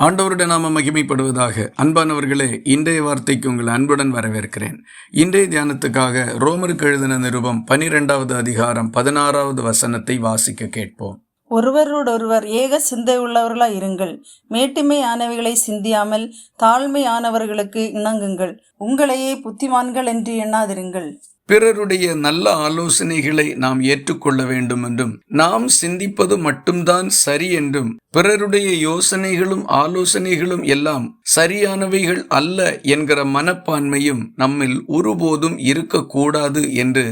ஆண்டவருடைய நாம மகிமைப்படுவதாக. அன்பானவர்களே, இன்றைய வார்த்தைக்கு உங்கள் அன்புடன் வரவேற்கிறேன். இன்றைய தியானத்துக்காக ரோமருக்கு எழுதின நிருபம் 12வது அதிகாரம் 16வது வசனத்தை வாசிக்க கேட்போம். ஒருவரோடொருவர் ஏக சிந்தை உள்ளவர்களாய் இருங்கள், மேட்டிமையானவைகளை சிந்தியாமல் தாழ்மையானவர்களுக்கு இணங்குங்கள், உங்களையே புத்திமான்கள் என்று எண்ணாதிருங்கள். பிறருடைய நல்ல ஆலோசனைகளை நாம் ஏற்றுக்கொள்ள வேண்டும் என்றும், நாம் சிந்திப்பது மட்டும்தான் சரி என்றும், பிறருடைய யோசனைகளும் ஆலோசனைகளும் எல்லாம் சரியானவைகள் அல்ல என்கிற மனப்பான்மையும் நம்மில் ஒருபோதும் இருக்கக்கூடாது என்று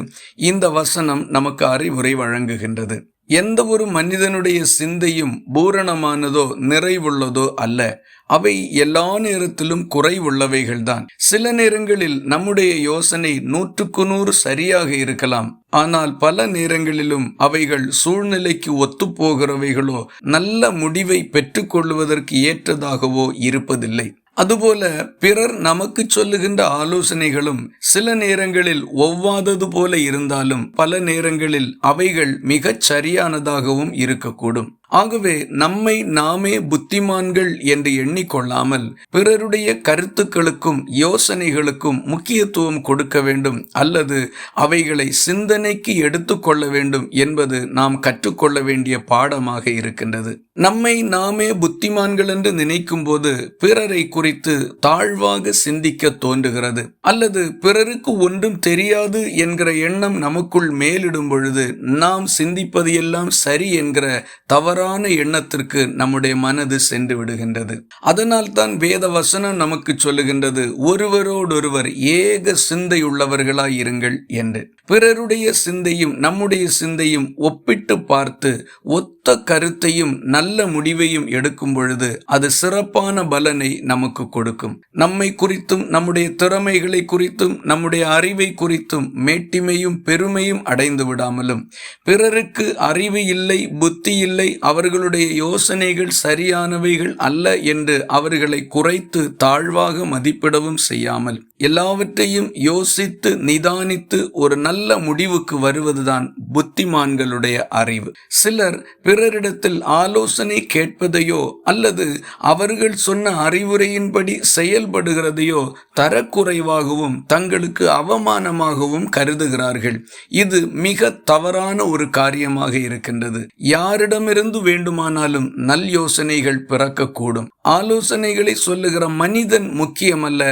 இந்த வசனம் நமக்கு அறிவுரை வழங்குகின்றது. எந்த ஒரு மனிதனுடைய சிந்தையும் பூரணமானதோ நிறைவுள்ளதோ அல்ல. அவை எல்லா நேரத்திலும் குறைவுள்ளவைகள்தான். சில நேரங்களில் நம்முடைய யோசனை 100% சரியாக இருக்கலாம். ஆனால் பல நேரங்களிலும் அவைகள் சூழ்நிலைக்கு ஒத்துப்போகிறவைகளோ நல்ல முடிவை பெற்றுக்கொள்வதற்கு ஏற்றதாகவோ இருப்பதில்லை. அதுபோல பிறர் நமக்கு சொல்லுகின்ற ஆலோசனைகளும் சில நேரங்களில் ஒவ்வாதது போல இருந்தாலும் பல நேரங்களில் அவைகள் மிகச் சரியானதாகவும் இருக்கக்கூடும். ஆகவே நம்மை நாமே புத்திமான்கள் என்று எண்ணிக்கொள்ளாமல் பிறருடைய கருத்துக்களுக்கும் யோசனைகளுக்கும் முக்கியத்துவம் கொடுக்க வேண்டும், அல்லது அவைகளை சிந்தனைக்கு எடுத்துக்கொள்ள வேண்டும் என்பது நாம் கற்றுக்கொள்ள வேண்டிய பாடமாக இருக்கின்றது. நம்மை நாமே புத்திமான்கள் என்று நினைக்கும் போது பிறரை குறித்து தாழ்வாக சிந்திக்க தோன்றுகிறது, அல்லது பிறருக்கு ஒன்றும் தெரியாது என்கிற எண்ணம் நமக்குள் மேலிடும் பொழுது நாம் சிந்திப்பது எல்லாம் சரி என்கிற தவறான எண்ணத்திற்கு நம்முடைய மனது சென்று விடுகின்றது. அதனால் தான் வேத வசனம் நமக்கு சொல்லுகின்றது, ஒருவரோடொருவர் ஏக சிந்தை உள்ளவர்களாய் இருங்கள் என்று. பிறருடைய சிந்தையும் நம்முடைய சிந்தையும் ஒப்பிட்டு பார்த்து ஒத்த கருத்தையும் நல்ல முடிவையும் எடுக்கும் பொழுது அது சிறப்பான பலனை நமக்கு கொடுக்கும். நம்மை குறித்தும் நம்முடைய திறமைகளை குறித்தும் நம்முடைய அறிவை குறித்தும் மேட்டிமையும் பெருமையும் அடைந்து விடாமலும், பிறருக்கு அறிவு இல்லை, புத்தி இல்லை, அவர்களுடைய யோசனைகள் சரியானவைகள் அல்ல என்று அவர்களை குறைத்து தாழ்வாக மதிப்பிடவும் செய்யாமல், எல்லாவற்றையும் யோசித்து நிதானித்து ஒரு நல்ல முடிவுக்கு வருவதுதான் புத்திமான்களுடைய அறிவு. சிலர் பிறரிடத்தில் ஆலோசனை கேட்பதையோ அல்லது அவர்கள் சொன்ன அறிவுரையின்படி செயல்படுகிறதையோ தரக்குறைவாகவும் தங்களுக்கு அவமானமாகவும் கருதுகிறார்கள். இது மிக தவறான ஒரு காரியமாக இருக்கின்றது. யாரிடமிருந்து வேண்டுமானாலும் நல் யோசனைகள் பிறக்கக்கூடும். ஆலோசனைகளை சொல்லுகிற மனிதன் முக்கியமல்ல,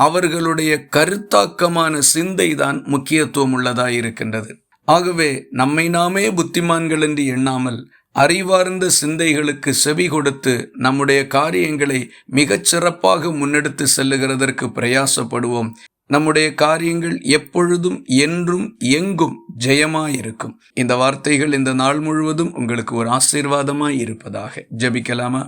அவர்களுடைய கருத்தாக்கமான சிந்தைதான் முக்கியத்துவம் உள்ளதாயிருக்கின்றது. ஆகவே நம்மை நாமே புத்திமான்கள் என்று எண்ணாமல் அறிவார்ந்த சிந்தைகளுக்கு செவி கொடுத்து நம்முடைய காரியங்களை மிகச் சிறப்பாக முன்னெடுத்து செல்லுகிறதற்கு பிரயாசப்படுவோம். நம்முடைய காரியங்கள் எப்பொழுதும் என்றும் எங்கும் ஜெயமாயிருக்கும். இந்த வார்த்தைகள் இந்த நாள் முழுவதும் உங்களுக்கு ஒரு ஆசீர்வாதமாய் இருப்பதாக. ஜெபிக்கலாமா?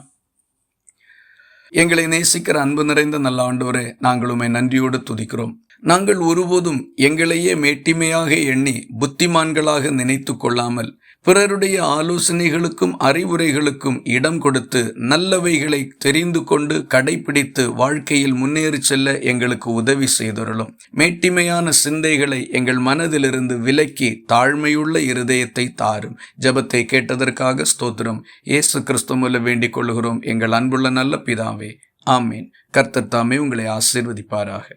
எங்களை நேசிக்கிற அன்பு நிறைந்த நல்ல ஆண்டவரே, நாங்கள் உம்மை நன்றியோடு துதிக்கிறோம். நாங்கள் ஒருபோதும் எங்களையே மேட்டிமையாக எண்ணி புத்திமான்களாக நினைத்து கொள்ளாமல் பிறருடைய ஆலோசனைகளுக்கும் அறிவுரைகளுக்கும் இடம் கொடுத்து நல்லவைகளை தெரிந்து கொண்டு கடைபிடித்து வாழ்க்கையில் முன்னேறி செல்ல எங்களுக்கு உதவி செய்தருளும். மேட்டிமையான சிந்தைகளை எங்கள் மனதிலிருந்து விலக்கி தாழ்மையுள்ள இருதயத்தை தாரும். ஜெபத்தை கேட்டதற்காக ஸ்தோத்திரம். இயேசு கிறிஸ்து மூலம் வேண்டிக் கொள்கிறோம் எங்கள் அன்புள்ள நல்ல பிதாவே, ஆமீன். கர்த்தர் தாமே உங்களை ஆசீர்வதிப்பாராக.